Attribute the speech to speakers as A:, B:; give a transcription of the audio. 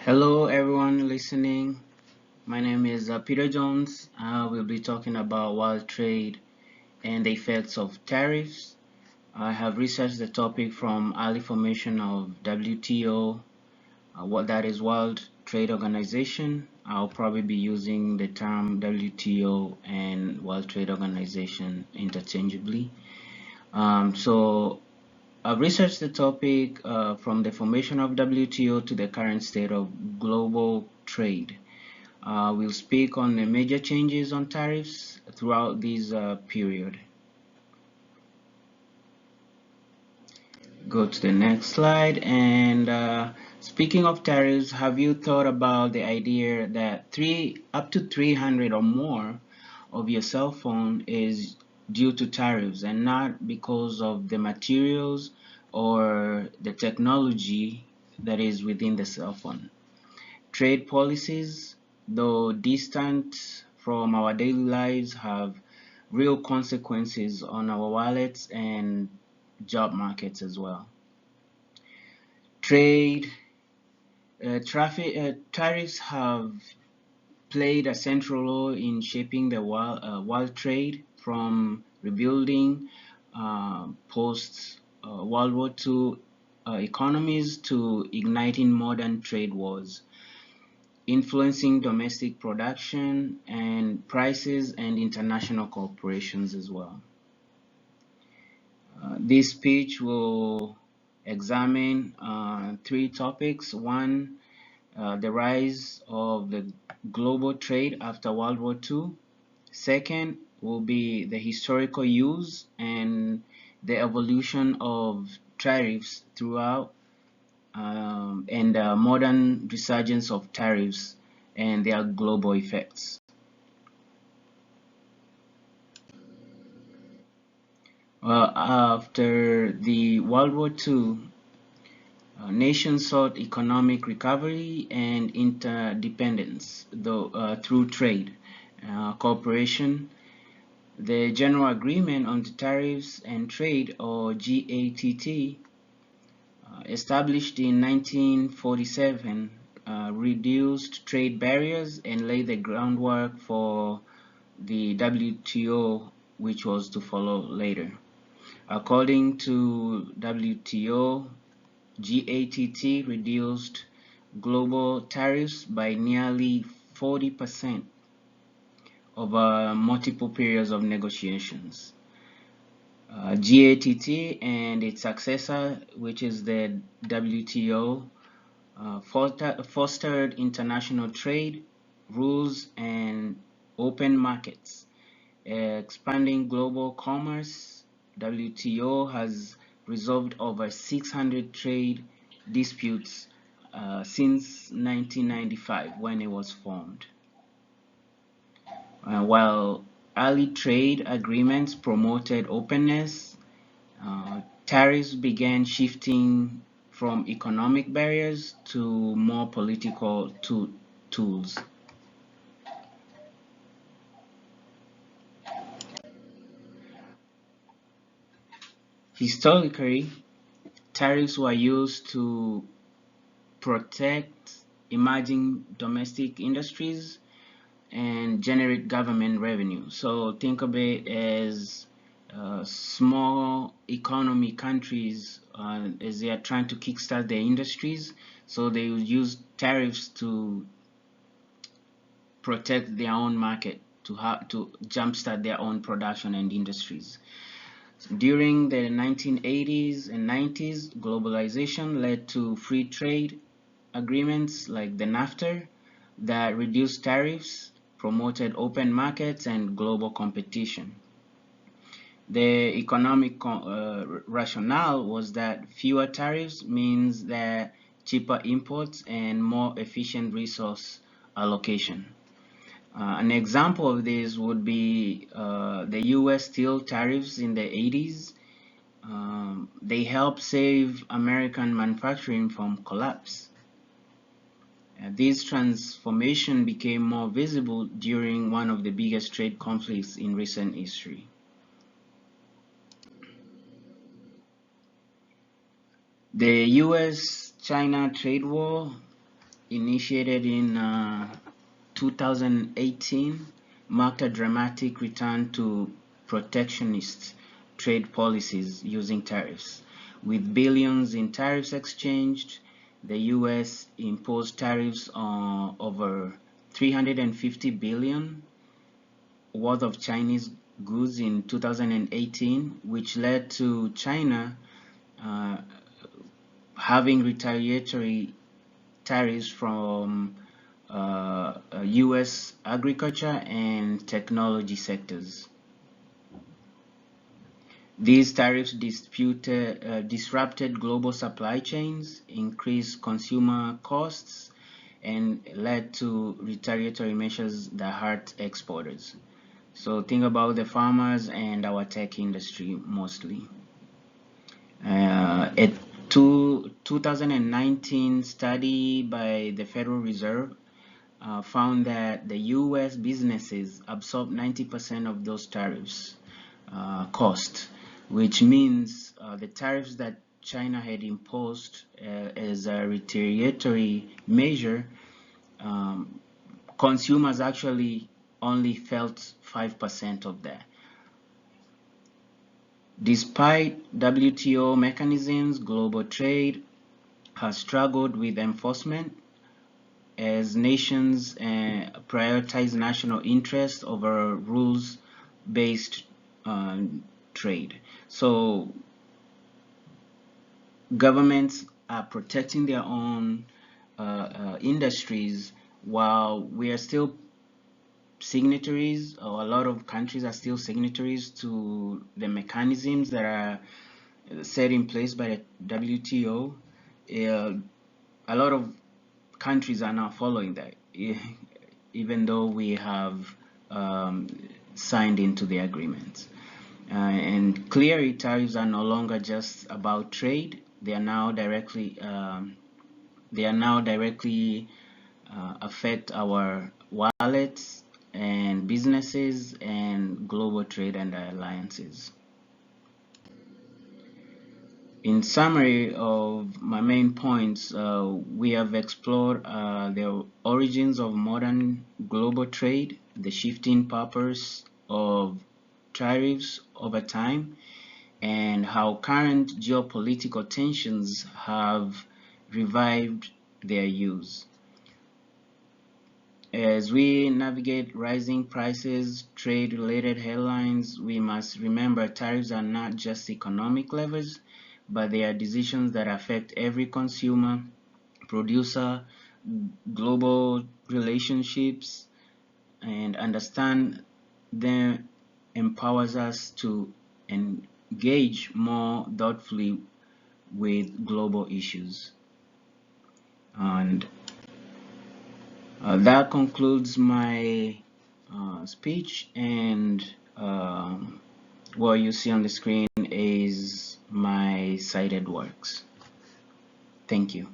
A: Hello, everyone listening. My name is Peter Jones. We'll be talking about world trade and the effects of tariffs. I have researched the topic from early formation of WTO, what that is, World Trade Organization. I'll probably be using the term WTO and World Trade Organization interchangeably. So I've researched the topic from the formation of WTO to the current state of global trade. We'll speak on the major changes on tariffs throughout this period. Go to the next slide. And speaking of tariffs, have you thought about the idea that up to 300 or more of your cell phone is due to tariffs and not because of the materials or the technology that is within the cell phone? Trade policies, though distant from our daily lives, have real consequences on our wallets and job markets as well. Tariffs have played a central role in shaping the world trade from rebuilding post World War II economies to igniting modern trade wars, influencing domestic production and prices and international corporations as well. This speech will examine three topics. One, the rise of the global trade after World War II. Second will be the historical use and the evolution of tariffs throughout, and the modern resurgence of tariffs and their global effects. After the World War II, nations sought economic recovery and interdependence through trade, cooperation. The General Agreement on Tariffs and Trade, or GATT, established in 1947, reduced trade barriers and laid the groundwork for the WTO, which was to follow later. According to WTO, GATT reduced global tariffs by nearly 40% over multiple periods of negotiations. GATT and its successor, which is the WTO, fostered international trade, rules, and open markets, expanding global commerce. WTO has resolved over 600 trade disputes since 1995 when it was formed. While early trade agreements promoted openness, tariffs began shifting from economic barriers to more political tools. Historically, tariffs were used to protect emerging domestic industries and generate government revenue. So think of it as small economy countries as they are trying to kickstart their industries. So they will use tariffs to protect their own market, to jumpstart their own production and industries. During the 1980s and 90s, globalization led to free trade agreements like the NAFTA that reduced tariffs, promoted open markets, and global competition. The economic rationale was that fewer tariffs means that cheaper imports and more efficient resource allocation. An example of this would be the US steel tariffs in the 80s. They helped save American manufacturing from collapse. This transformation became more visible during one of the biggest trade conflicts in recent history. The US-China trade war initiated in 2018, marked a dramatic return to protectionist trade policies using tariffs. With billions in tariffs exchanged, the US imposed tariffs on over 350 billion worth of Chinese goods in 2018, which led to China uh, having retaliatory tariffs from US agriculture and technology sectors. These tariffs disrupted global supply chains, increased consumer costs, and led to retaliatory measures that hurt exporters. So think about the farmers and our tech industry mostly. A 2019 study by the Federal Reserve found that the US businesses absorb 90% of those tariffs cost, which means the tariffs that China had imposed as a retaliatory measure, consumers actually only felt 5% of that. Despite WTO mechanisms, global trade has struggled with enforcement as nations prioritize national interests over rules-based trade. So governments are protecting their own industries while we are still signatories, or a lot of countries are still signatories to the mechanisms that are set in place by the WTO. A lot of countries are now following that, even though we have signed into the agreement. And clearly, tariffs are no longer just about trade. They are now directly affect our wallets and businesses and global trade and alliances. In summary of my main points, we have explored the origins of modern global trade, the shifting purpose of tariffs over time, and how current geopolitical tensions have revived their use. As we navigate rising prices, trade-related headlines, we must remember tariffs are not just economic levers, but they are decisions that affect every consumer, producer, global relationships, and understand them empowers us to engage more thoughtfully with global issues. And that concludes my speech, and what you see on the screen is my cited works. Thank you.